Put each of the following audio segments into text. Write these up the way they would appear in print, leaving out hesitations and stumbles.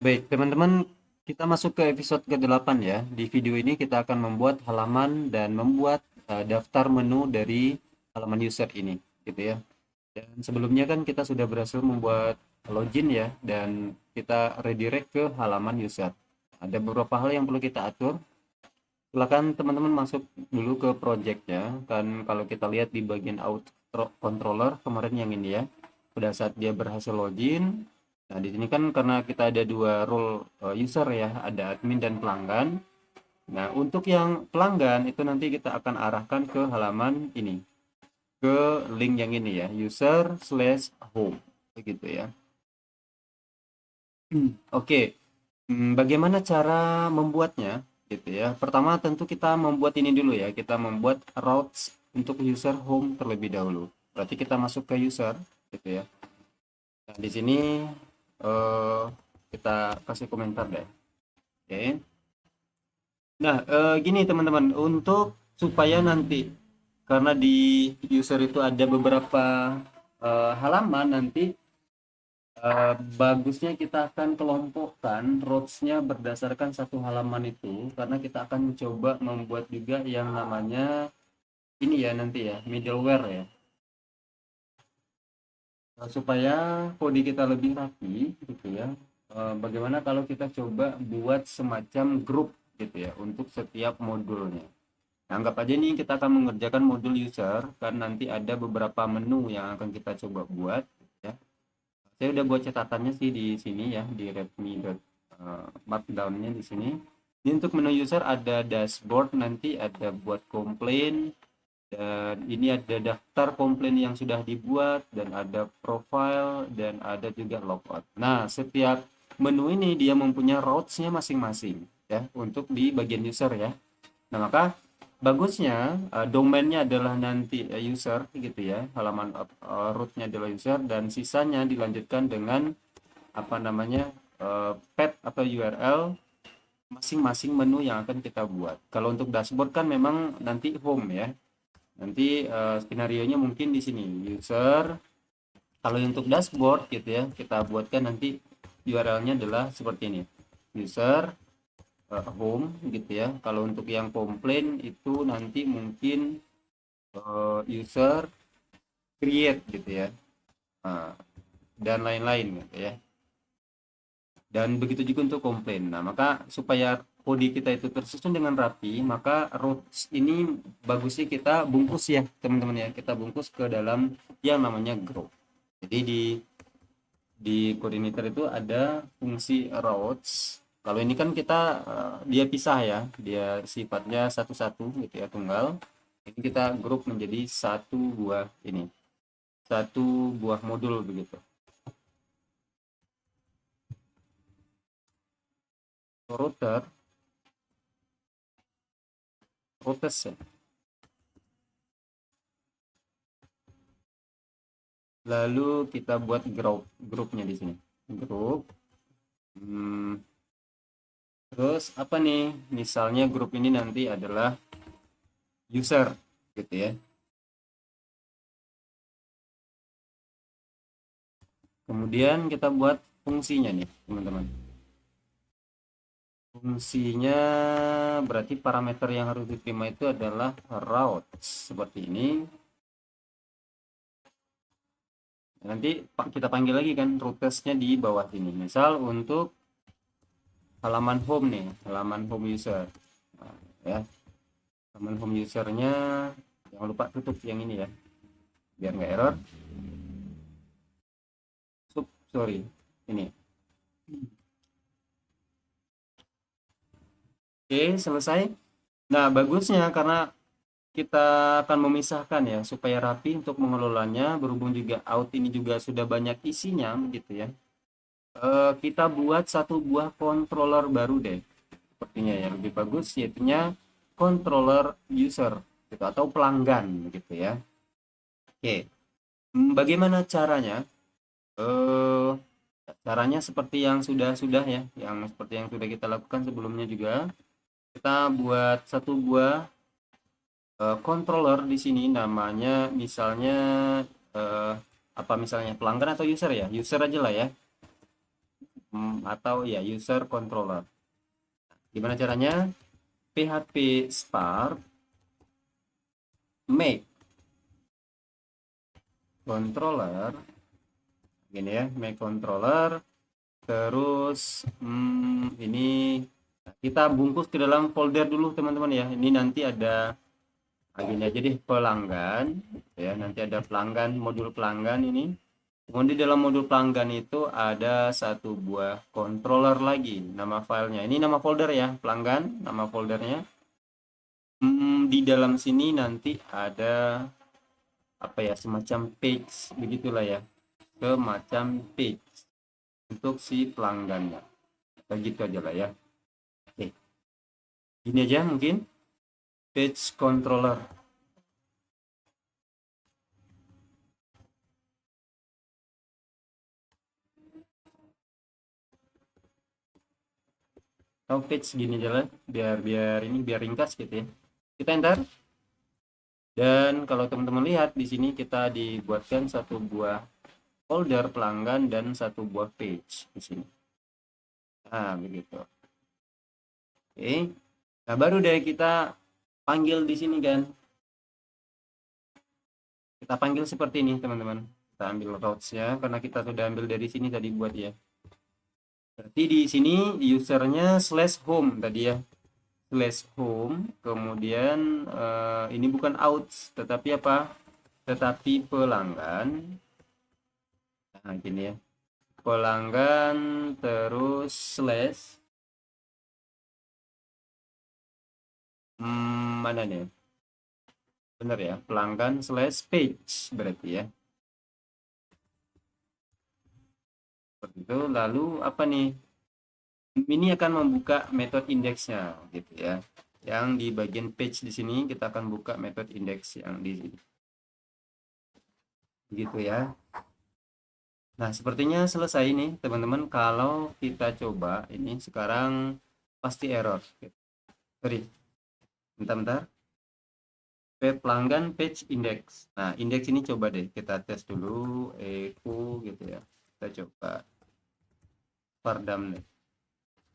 Baik, teman-teman, kita masuk ke episode ke-8 ya. Di video ini kita akan membuat halaman dan membuat daftar menu dari halaman user ini, gitu ya. Dan sebelumnya kan kita sudah berhasil membuat login ya, dan kita redirect ke halaman user. Ada beberapa hal yang perlu kita atur. Silakan teman-teman masuk dulu ke project ya. Kan kalau kita lihat di bagian out controller kemarin yang ini ya, pada saat dia berhasil login. Nah, di sini kan karena kita ada dua role user ya, ada admin dan pelanggan. Nah, untuk yang pelanggan itu nanti kita akan arahkan ke halaman ini, ke link yang ini ya, user/home, begitu ya. Oke, bagaimana cara membuatnya, gitu ya. Pertama tentu kita membuat ini dulu ya, kita membuat routes untuk user home terlebih dahulu. Berarti kita masuk ke user, gitu ya. Nah, di sini eh, kita kasih komentar deh. Oke. Nah, gini teman-teman, untuk supaya nanti karena di user itu ada beberapa halaman nanti bagusnya kita akan kelompokkan roads-nya berdasarkan satu halaman itu karena kita akan coba membuat juga yang namanya ini ya nanti ya middleware ya. Supaya kode kita lebih rapi gitu ya. Bagaimana kalau kita coba buat semacam grup gitu ya untuk setiap modulnya. Nah, anggap aja nih kita akan mengerjakan modul user kan nanti ada beberapa menu yang akan kita coba buat ya. Saya udah buat catatannya sih di sini ya di Redmi markdown-nya di sini. Ini untuk menu user ada dashboard, nanti ada buat komplain, dan ini ada daftar komplain yang sudah dibuat, dan ada profile, dan ada juga logout. Nah, setiap menu ini dia mempunyai routes-nya masing-masing ya untuk di bagian user ya. Nah, maka bagusnya domainnya adalah nanti user gitu ya, halaman rootnya adalah user, dan sisanya dilanjutkan dengan apa namanya path atau URL masing-masing menu yang akan kita buat. Kalau untuk dashboard kan memang nanti home ya. Nanti skenario-nya mungkin di sini user. Kalau untuk dashboard gitu ya, kita buatkan nanti URL-nya adalah seperti ini. User home gitu ya. Kalau untuk yang komplain itu nanti mungkin user create gitu ya. Nah, dan lain-lain gitu ya. Dan begitu juga untuk komplain. Nah, maka supaya kode kita itu tersusun dengan rapi, maka routes ini bagusnya kita bungkus ya, teman-teman ya. Kita bungkus ke dalam yang namanya group. Jadi di coordinator itu ada fungsi routes. Kalau ini kan kita dia pisah ya, dia sifatnya satu-satu gitu ya, tunggal. Ini kita grup menjadi satu buah ini, satu buah modul begitu. Router, routes ya. Lalu kita buat grupnya di sini. Grup. Hmm, terus apa nih? Misalnya grup ini nanti adalah user gitu ya. Kemudian kita buat fungsinya nih, teman-teman. Fungsinya berarti parameter yang harus diterima itu adalah routes seperti ini. Nanti kita panggil lagi kan routesnya di bawah ini. Misal untuk halaman home nih, halaman home user. Nah, ya, halaman home usernya jangan lupa tutup yang ini ya, biar nggak error. Sorry, ini. Oke, selesai. Nah, bagusnya karena kita akan memisahkan ya supaya rapi untuk mengelolanya, berhubung juga out ini juga sudah banyak isinya gitu ya. Kita buat satu buah controller baru deh, sepertinya ya lebih bagus, yaitunya controller user gitu atau pelanggan gitu ya. Oke. Bagaimana caranya? eh Caranya seperti yang sudah ya, yang seperti yang sudah kita lakukan sebelumnya juga. Kita buat satu buah controller di sini, namanya misalnya eh, apa misalnya pelanggan atau user ya, user aja lah ya. atau ya user controller. Gimana caranya? PHP Spark make controller, gini ya, make controller, terus ini kita bungkus ke dalam folder dulu teman-teman ya. Ini nanti ada gini aja deh, pelanggan ya, nanti ada pelanggan, modul pelanggan ini. Kemudian di dalam modul pelanggan itu ada satu buah controller lagi, nama filenya ini, nama folder ya, pelanggan, nama foldernya. Di dalam sini nanti ada apa ya, semacam page begitulah ya, semacam page untuk si pelanggannya. Begitu aja lah ya. Oke, ini aja mungkin page controller. Atau page gini aja lah, biar ini biar ringkas gitu ya. Kita enter. Dan kalau teman-teman lihat di sini kita dibuatkan satu buah folder pelanggan dan satu buah page di sini. Nah, begitu. Oke. Nah, baru deh kita panggil di sini kan. Kita panggil seperti ini, teman-teman. Kita ambil routes-nya karena kita sudah ambil dari sini tadi buat ya. Berarti di sini usernya /home tadi ya. /home, kemudian ini bukan outs, tetapi apa? Tetapi pelanggan. Nah, gini ya. Pelanggan terus slash mana nih? Bener ya, pelanggan /page berarti ya. Seperti itu. Lalu apa nih? Ini akan membuka metode indeksnya gitu ya. Yang di bagian page di sini kita akan buka metode indeks yang di sini. Gitu ya. Nah, sepertinya selesai nih teman-teman. Kalau kita coba ini sekarang pasti error. Sorry. Bentar-bentar. Pelanggan page index. Nah, indeks ini coba deh kita tes dulu echo gitu ya. Kita coba Vardam nih.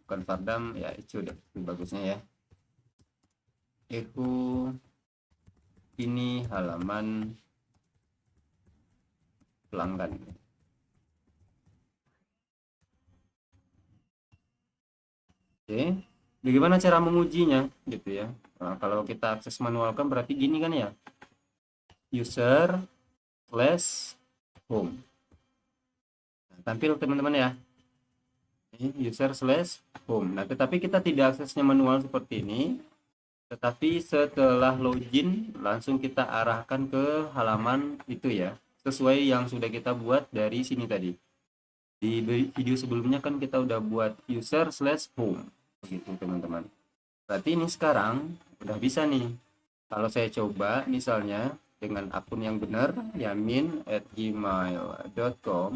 Bukan Vardam ya, itu deh bagusnya ya. Echo ini halaman pelanggan. Oke, bagaimana cara mengujinya gitu ya. Nah, kalau kita akses manual kan berarti gini kan ya, user/home. Nah, tampil teman-teman ya, ini user/home. Nah, tetapi kita tidak aksesnya manual seperti ini, tetapi setelah login langsung kita arahkan ke halaman itu ya, sesuai yang sudah kita buat dari sini tadi. Di video sebelumnya kan kita udah buat user/home begitu teman-teman. Berarti ini sekarang udah bisa nih. Kalau saya coba misalnya dengan akun yang benar, yamin@gmail.com,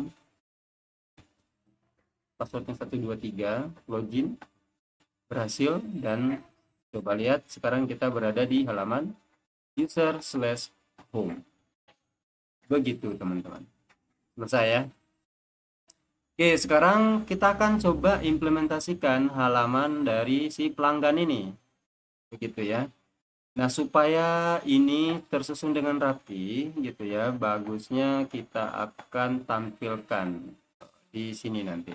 passwordnya 123, login, berhasil, dan coba lihat sekarang kita berada di halaman user/home. Begitu teman-teman. Selesai ya. Oke, sekarang kita akan coba implementasikan halaman dari si pelanggan ini. Begitu ya. Nah, supaya ini tersusun dengan rapi gitu ya, bagusnya kita akan tampilkan di sini nanti.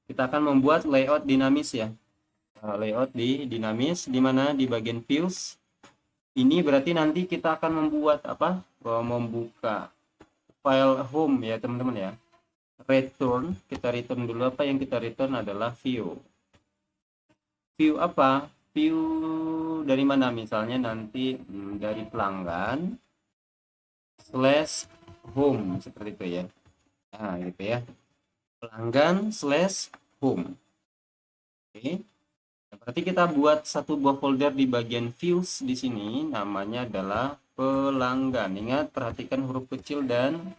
Kita akan membuat layout dinamis ya. Layout di dinamis, di mana di bagian views. Ini berarti nanti kita akan membuat apa? Membuka file home ya, teman-teman ya. Return, kita return dulu, apa yang kita return adalah view. View apa? View dari mana? Misalnya nanti dari pelanggan /home seperti itu ya. Nah, gitu ya. Pelanggan /home. Oke. Berarti kita buat satu buah folder di bagian views di sini, namanya adalah pelanggan. Ingat, perhatikan huruf kecil dan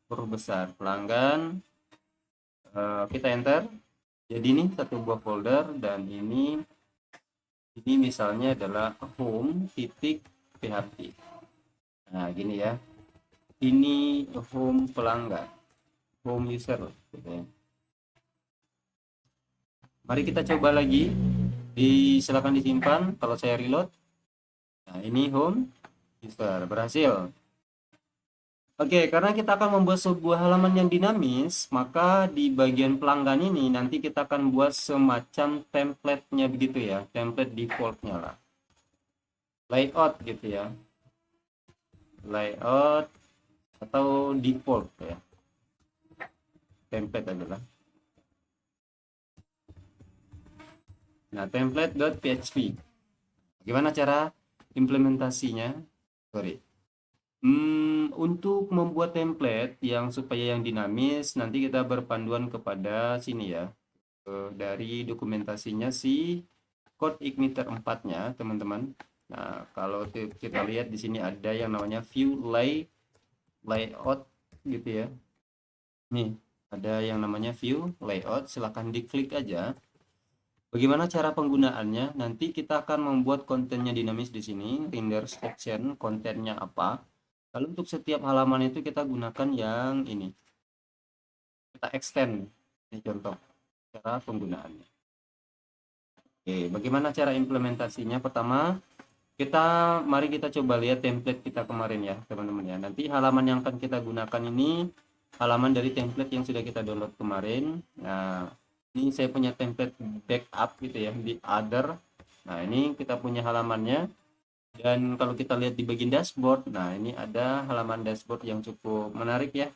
huruf besar. Pelanggan. Kita enter. Jadi ini satu buah folder, dan ini misalnya adalah home.php. Nah, gini ya. Ini home pelanggan, home user gitu ya. Mari kita coba lagi. Silakan disimpan. Kalau saya reload, nah ini home user berhasil. Oke, karena kita akan membuat sebuah halaman yang dinamis, maka di bagian pelanggan ini nanti kita akan buat semacam template-nya begitu ya, template default-nya lah. Layout gitu ya. Layout atau default ya. Template adalah. Nah, template.php. Gimana cara implementasinya? Sorry. Untuk membuat template yang supaya yang dinamis, nanti kita berpanduan kepada sini ya, dari dokumentasinya si code Igniter 4-nya, teman-teman. Nah, kalau kita lihat di sini ada yang namanya view layout gitu ya. Nih, ada yang namanya view layout, silahkan diklik aja. Bagaimana cara penggunaannya? Nanti kita akan membuat kontennya dinamis di sini, render section, kontennya apa. Lalu untuk setiap halaman itu kita gunakan yang ini. Kita extend. Ini contoh cara penggunaannya. Oke, bagaimana cara implementasinya? Pertama, mari kita coba lihat template kita kemarin ya, teman-teman ya. Nanti halaman yang akan kita gunakan ini halaman dari template yang sudah kita download kemarin. Nah, ini saya punya template backup gitu ya di other. Nah, ini kita punya halamannya. Dan kalau kita lihat di bagian dashboard, nah ini ada halaman dashboard yang cukup menarik ya.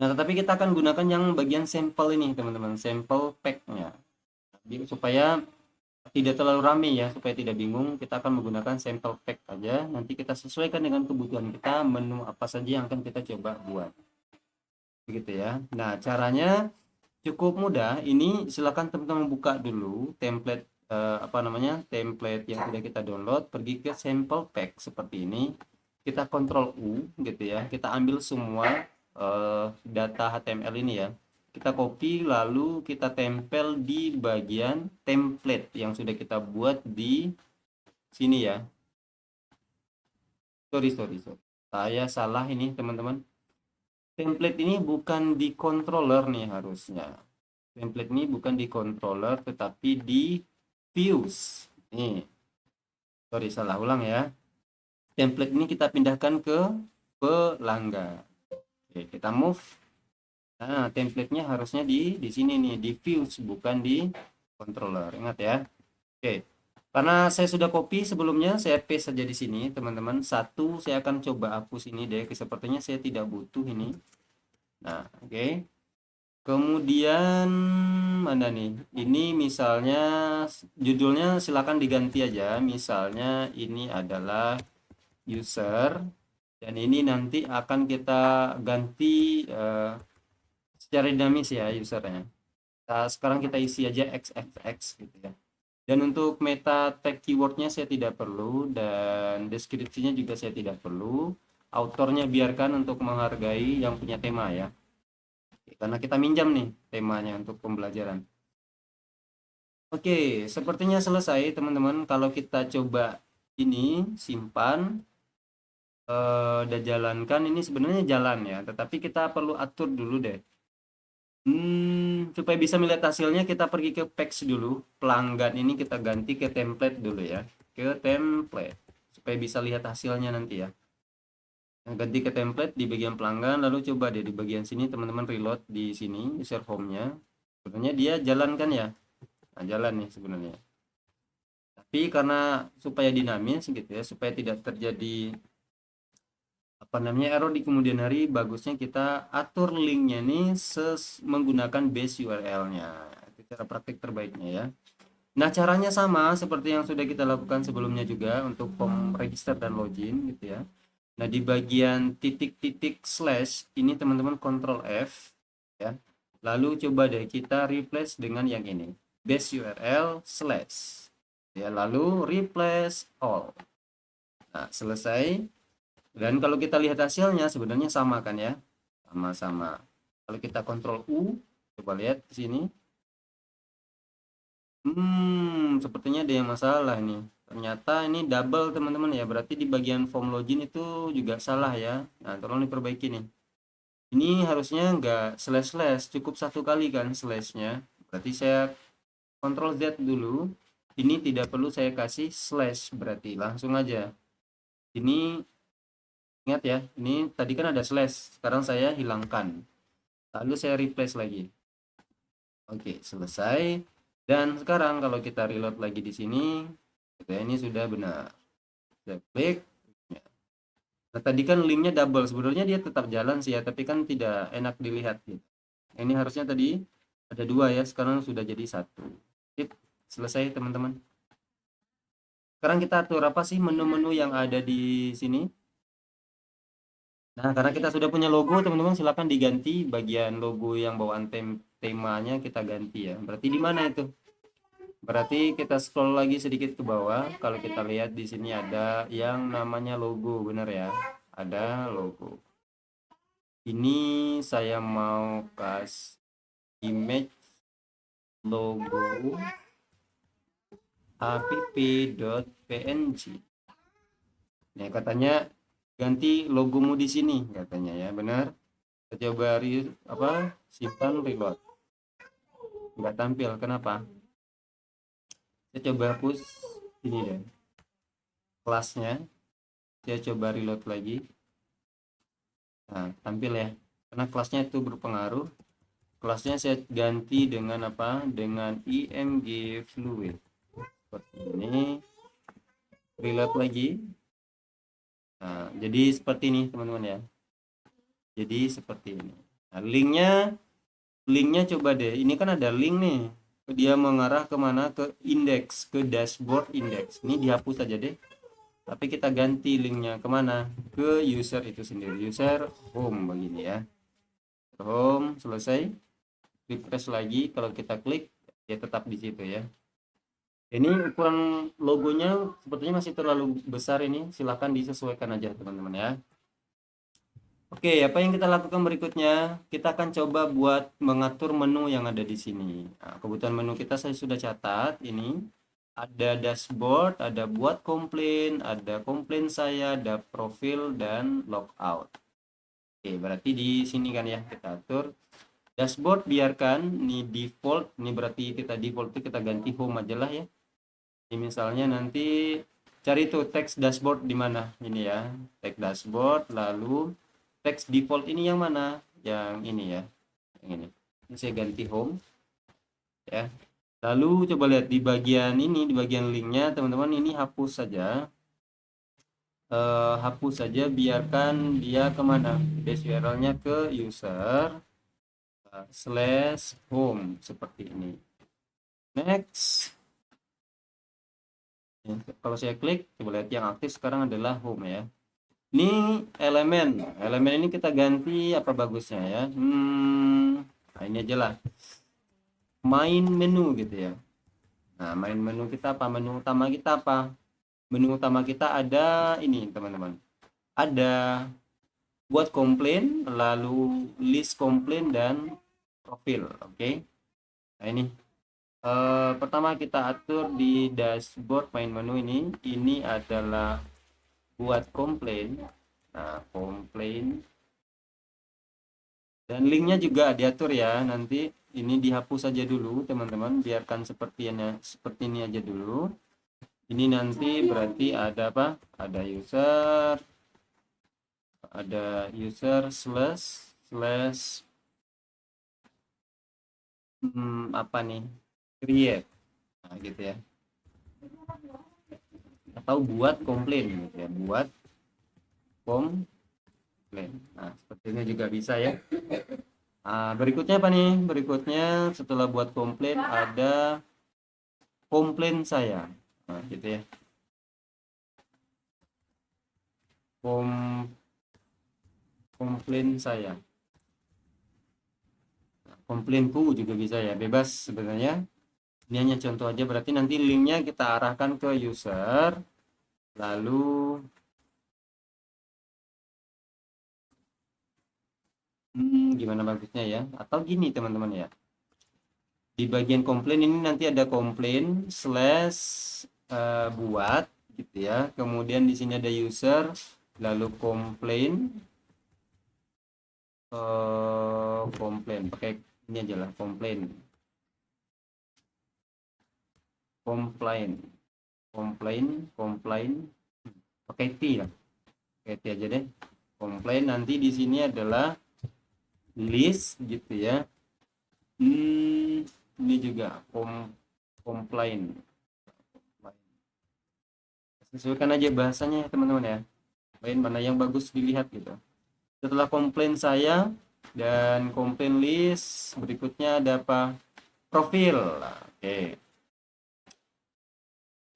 Nah, tetapi kita akan gunakan yang bagian sampel ini, teman-teman, sampel pack-nya. Supaya tidak terlalu ramai ya, supaya tidak bingung, kita akan menggunakan sampel pack aja. Nanti kita sesuaikan dengan kebutuhan kita, menu apa saja yang akan kita coba buat. Begitu ya. Nah, caranya cukup mudah. Ini silakan teman-teman buka dulu template apa namanya? Template yang sudah kita download, pergi ke sampel pack seperti ini. Kita Ctrl U gitu ya. Kita ambil semua data HTML ini ya. Kita copy lalu kita tempel di bagian template yang sudah kita buat di sini ya. Sorry. Saya salah ini teman-teman. Template ini bukan di controller nih harusnya. Template ini bukan di controller tetapi di views. Nih. Sorry salah ulang ya. Template ini kita pindahkan ke pelanggan. Oke, kita move. Nah, template-nya harusnya di sini nih, di views bukan di controller. Ingat ya. Oke. Karena saya sudah copy sebelumnya, saya paste saja di sini, teman-teman. Satu, saya akan coba hapus ini deh. Sepertinya saya tidak butuh ini. Nah, oke. Kemudian mana nih? Ini misalnya judulnya silakan diganti aja. Misalnya ini adalah user dan ini nanti akan kita ganti secara dinamis ya usernya. Nah, sekarang kita isi aja xxx gitu ya. Dan untuk meta tag keywordnya saya tidak perlu dan deskripsinya juga saya tidak perlu. Autornya biarkan untuk menghargai yang punya tema ya. Karena kita minjam nih temanya untuk pembelajaran. Oke, sepertinya selesai teman-teman. Kalau kita coba ini simpan dan jalankan, ini sebenarnya jalan ya, tetapi kita perlu atur dulu deh. Supaya bisa melihat hasilnya kita pergi ke packs dulu. Pelanggan ini kita ganti ke template dulu ya. Ke template supaya bisa lihat hasilnya nanti ya. Ganti ke template di bagian pelanggan, lalu coba deh di bagian sini teman-teman reload di sini user home-nya. Sebenarnya dia jalan kan ya. Nah, jalan nih sebenarnya. Tapi karena supaya dinamis gitu ya, supaya tidak terjadi apa namanya error di kemudian hari, bagusnya kita atur linknya nih menggunakan base URL-nya. Itu cara praktik terbaiknya ya. Nah, caranya sama seperti yang sudah kita lakukan sebelumnya juga untuk form register dan login gitu ya. Nah, di bagian titik-titik slash ini teman-teman Ctrl F ya. Lalu coba deh kita replace dengan yang ini. Base URL slash. Ya, lalu replace all. Nah, selesai. Dan kalau kita lihat hasilnya sebenarnya sama kan ya. Sama-sama. Kalau kita Ctrl U, coba lihat di sini. Sepertinya ada yang masalah nih. Ternyata ini double teman-teman ya. Berarti di bagian form login itu juga salah ya. Nah, tolong diperbaiki nih. Ini harusnya enggak slash, cukup satu kali kan slashnya. Berarti saya Ctrl Z dulu. Ini tidak perlu saya kasih slash, berarti langsung aja. Ini ingat ya, ini tadi kan ada slash, sekarang saya hilangkan. Lalu saya replace lagi. Oke, selesai. Dan sekarang kalau kita reload lagi di sini, ini sudah benar. Saya klik. Nah, tadi kan linknya double, sebenarnya dia tetap jalan sih ya, tapi kan tidak enak dilihat gitu. Ini harusnya tadi ada 2 ya, sekarang sudah jadi 1. Sip, selesai teman-teman. Sekarang kita atur apa sih menu-menu yang ada di sini. Nah, karena kita sudah punya logo, teman-teman silakan diganti bagian logo yang bawaan temanya kita ganti ya. Berarti di mana itu? Berarti kita scroll lagi sedikit ke bawah. Kalau kita lihat di sini ada yang namanya logo, benar ya? Ada logo. Ini saya mau kasih image logo app.png. Nah, katanya ganti logomu di sini katanya ya, benar? Kita coba simpan reload. Nggak tampil, kenapa? Saya coba hapus ini deh. Kelasnya. Saya coba reload lagi. Nah, tampil ya. Karena kelasnya itu berpengaruh. Kelasnya saya ganti dengan apa? Dengan img fluid. Seperti ini. Reload lagi. Nah, jadi seperti ini teman-teman ya. Jadi seperti ini. Nah, linknya coba deh. Ini kan ada link nih. Dia mengarah kemana? Ke indeks, ke dashboard indeks. Ini dihapus aja deh. Tapi kita ganti linknya kemana? Ke user itu sendiri. User home begini ya. Home selesai. Refresh lagi. Kalau kita klik, dia tetap di situ ya. Ini ukuran logonya sepertinya masih terlalu besar ini. Silahkan disesuaikan aja teman-teman ya. Oke, apa yang kita lakukan berikutnya? Kita akan coba buat mengatur menu yang ada di sini. Nah, kebutuhan menu kita saya sudah catat ini. Ada dashboard, ada buat komplain, ada komplain saya, ada profil dan logout. Oke, berarti di sini kan ya kita atur. Dashboard biarkan ini default, ini berarti kita default itu kita ganti home aja lah ya. Ini misalnya nanti cari tuh teks dashboard di mana ini ya. Teks dashboard, lalu teks default ini yang mana? Yang ini ya. Yang ini. Ini saya ganti home ya. Lalu coba lihat di bagian ini, di bagian linknya teman-teman, ini hapus saja. Hapus saja, biarkan dia kemana? Base URL-nya ke user slash home seperti ini. Next. Ya, kalau saya klik, coba lihat yang aktif sekarang adalah home ya. Ini elemen ini kita ganti apa bagusnya ya? Nah ini aja lah. Main menu gitu ya. Nah, main menu kita apa? Menu utama kita apa? Menu utama kita ada ini teman-teman. Ada buat komplain, lalu list komplain dan profil. Oke. Nah ini pertama kita atur di dashboard main menu ini adalah buat komplain. Nah, komplain dan linknya juga diatur ya. Nanti ini dihapus saja dulu teman-teman, biarkan seperti ini aja dulu. Ini nanti berarti ada apa? Ada user slash apa nih, create, nah gitu ya, atau buat komplain gitu ya, buat komplain. Nah seperti ini juga bisa ya. Nah, berikutnya apa nih? Berikutnya setelah buat komplain ada komplain saya. Nah, gitu ya. Komplain saya. Nah, komplainku juga bisa ya, bebas sebenarnya. Ini hanya contoh aja, berarti nanti linknya kita arahkan ke user. Lalu gimana bagusnya ya? Atau gini teman-teman ya. Di bagian komplain ini nanti ada komplain slash buat gitu ya. Kemudian di sini ada user, lalu komplain komplain pakai ini aja lah, komplain. complain, pakai T lah, pakai T aja deh. Complain nanti di sini adalah list gitu ya. Ini juga complain. Sesuaikan aja bahasanya teman-teman ya. Komplain mana yang bagus dilihat gitu. Setelah komplain saya dan komplain list, berikutnya ada apa? Profil. Oke.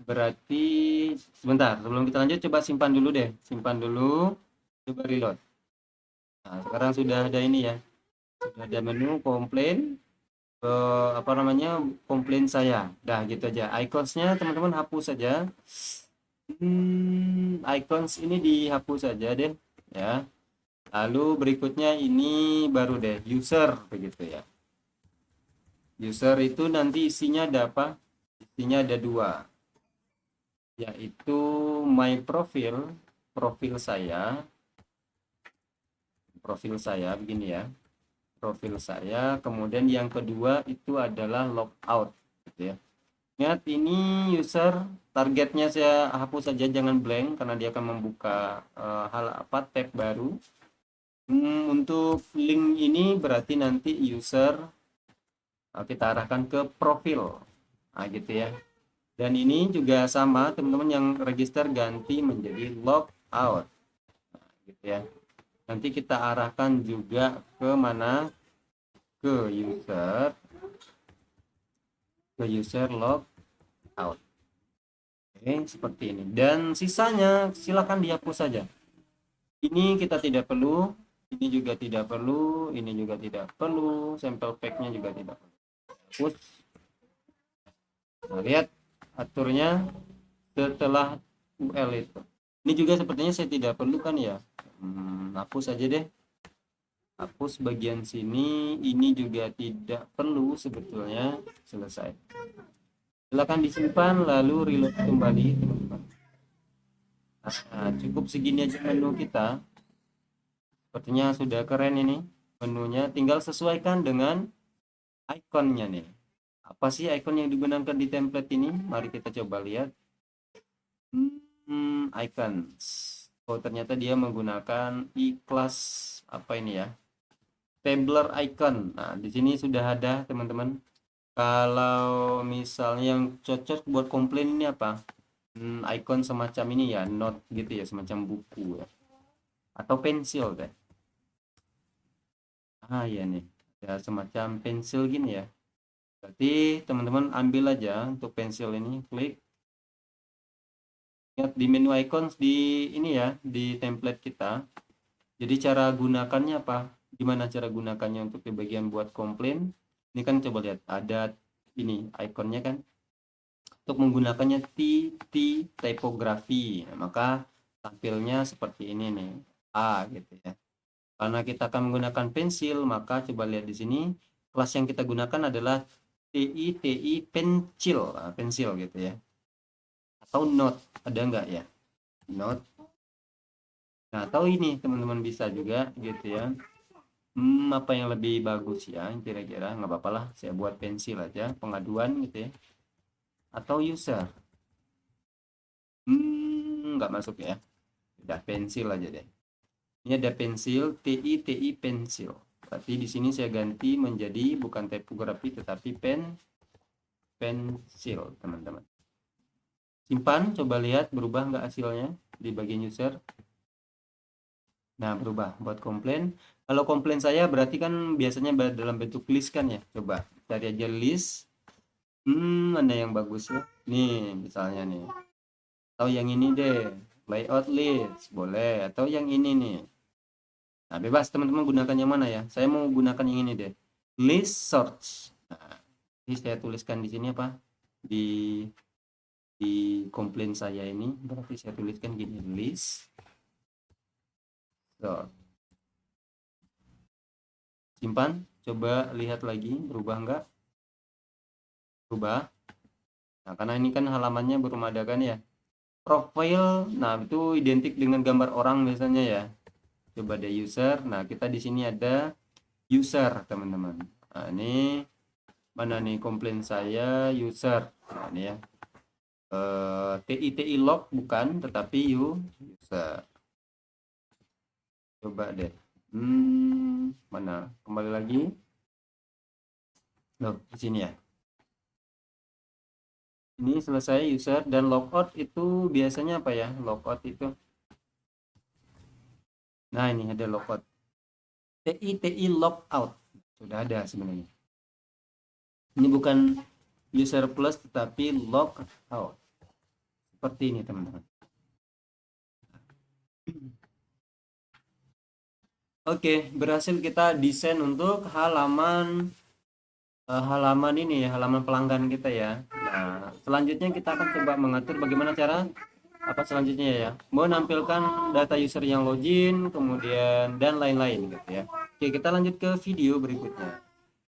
Berarti sebentar, sebelum kita lanjut coba simpan dulu deh. Simpan dulu, coba reload. Nah, sekarang sudah ada ini ya. Sudah ada menu komplain, apa namanya? Komplain saya. Dah gitu aja. Iconsnya teman-teman hapus saja. Icons ini dihapus saja deh ya. Lalu berikutnya ini baru deh user begitu ya. User itu nanti isinya ada apa? Isinya ada dua, yaitu my profile, profil saya begini ya, profil saya. Kemudian yang kedua itu adalah logout gitu ya. Ingat ini user, targetnya saya hapus saja, jangan blank karena dia akan membuka tab baru. Untuk link ini berarti nanti user kita arahkan ke profil, nah gitu ya. Dan ini juga sama teman-teman, yang register ganti menjadi logout, nah, gitu ya. Nanti kita arahkan juga ke mana, ke user logout. Oke, seperti ini. Dan sisanya silakan dihapus saja. Ini kita tidak perlu, ini juga tidak perlu, ini juga tidak perlu, sampel packnya juga tidak perlu. Hapus. Nah, lihat aturnya setelah UL itu. Ini juga sepertinya saya tidak perlu kan ya. Hapus aja deh. Hapus bagian sini, ini juga tidak perlu sebetulnya. Selesai. Silakan disimpan lalu reload kembali teman-teman. Nah, cukup segini aja menu kita. Sepertinya sudah keren ini menunya, tinggal sesuaikan dengan ikonnya nih. Apa sih ikon yang digunakan di template ini? Mari kita coba lihat. Icons. Oh, ternyata dia menggunakan iKlas apa ini ya? Tabler icon. Nah, di sini sudah ada teman-teman. Kalau misalnya yang cocok buat komplain ini apa? Icon semacam ini ya, note gitu ya, semacam buku ya. Atau pensil deh. Ya nih, ada semacam pensil gini ya. Berarti teman-teman ambil aja untuk pensil ini, klik. Lihat di menu icons di ini ya, di template kita. Jadi cara gunakannya apa? Gimana cara gunakannya untuk di bagian buat komplain? Ini kan coba lihat, ada ini ikonnya kan. Untuk menggunakannya typography, nah, maka tampilnya seperti ini nih, gitu ya. Karena kita akan menggunakan pensil, maka coba lihat di sini kelas yang kita gunakan adalah TI pensil, pensil gitu ya. Atau note, ada enggak ya? Note. Nah, atau ini teman-teman bisa juga gitu ya. Apa yang lebih bagus ya kira-kira, nggak apa-apa lah, saya buat pensil aja, pengaduan gitu ya. Atau user. Nggak masuk ya. Udah pensil aja deh. Ini ada pensil, TI pensil. Berarti di sini saya ganti menjadi bukan typography tetapi pensil, teman-teman. Simpan, coba lihat berubah nggak hasilnya di bagian user. Nah, berubah buat komplain. Kalau komplain saya berarti kan biasanya dalam bentuk list kan ya. Coba cari aja list. Mana yang bagus ya? Nih, misalnya nih. Atau yang ini deh, layout list, boleh. Atau yang ini nih. Nah, bebas teman-teman gunakan yang mana ya. Saya mau gunakan yang ini deh. List search. Nah, ini saya tuliskan di sini apa? Di komplain saya ini berarti saya tuliskan gini, list search. Simpan, coba lihat lagi berubah enggak? Berubah. Nah, karena ini kan halamannya berumadakan ya. Profile, nah itu identik dengan gambar orang biasanya ya. Coba deh user. Nah, kita di sini ada user, teman-teman. Nah, ini mana nih komplain saya user. Nah, ini ya. TI log bukan, tetapi user. Coba deh. Mana? Kembali lagi. Loh, di sini ya. Ini selesai user dan logout itu biasanya apa ya? Logout itu. Nah, ini ada logout. TI logout. Sudah ada sebenarnya. Ini bukan user plus tetapi logout. Seperti ini, teman-teman. Oke, berhasil kita desain untuk halaman ini ya, halaman pelanggan kita ya. Nah, selanjutnya kita akan coba mengatur bagaimana cara selanjutnya ya, menampilkan data user yang login, kemudian dan lain-lain gitu ya. Oke, kita lanjut ke video berikutnya.